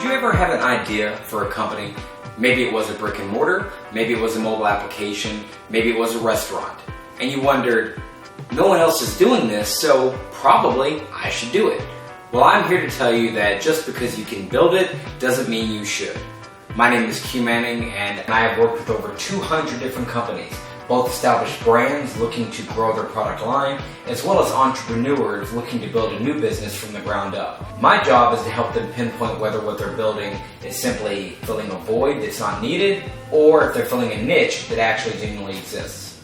Did you ever have an idea for a company? Maybe it was a brick and mortar, maybe it was a mobile application, maybe it was a restaurant. And you wondered, no one else is doing this, so probably I should do it. Well, I'm here to tell you that just because you can build it doesn't mean you should. My name is Q Manning, and I have worked with over 200 different companies, both established brands looking to grow their product line, as well as entrepreneurs looking to build a new business from the ground up. My job is to help them pinpoint whether what they're building is simply filling a void that's not needed, or if they're filling a niche that actually genuinely exists.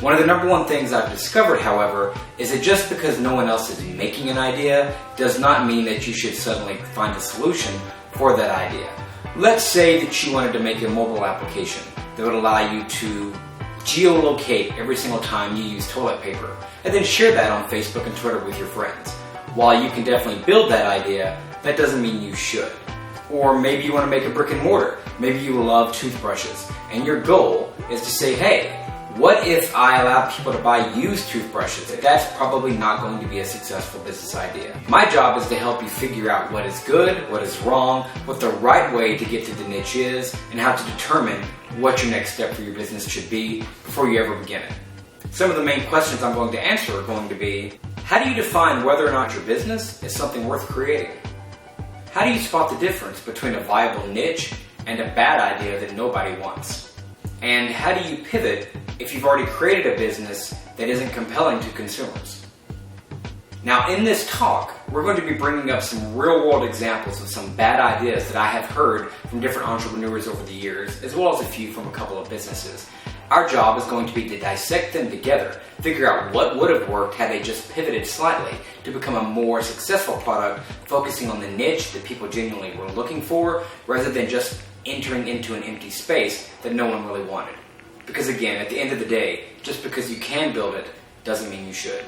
One of the number one things I've discovered, however, is that just because no one else is making an idea does not mean that you should suddenly find a solution for that idea. Let's say that you wanted to make a mobile application that would allow you to geolocate every single time you use toilet paper, and then share that on Facebook and Twitter with your friends. While you can definitely build that idea, that doesn't mean you should. Or maybe you want to make a brick and mortar. Maybe you love toothbrushes, and your goal is to say, hey, what if I allow people to buy used toothbrushes? That's probably not going to be a successful business idea. My job is to help you figure out what is good, what is wrong, what the right way to get to the niche is, and how to determine what your next step for your business should be before you ever begin it. Some of the main questions I'm going to answer are going to be, how do you define whether or not your business is something worth creating? How do you spot the difference between a viable niche and a bad idea that nobody wants? And how do you pivot if you've already created a business that isn't compelling to consumers? Now, in this talk, we're going to be bringing up some real-world examples of some bad ideas that I have heard from different entrepreneurs over the years, as well as a few from a couple of businesses. Our job is going to be to dissect them together, figure out what would have worked had they just pivoted slightly to become a more successful product, focusing on the niche that people genuinely were looking for, rather than just entering into an empty space that no one really wanted. Because again, at the end of the day, just because you can build it doesn't mean you should.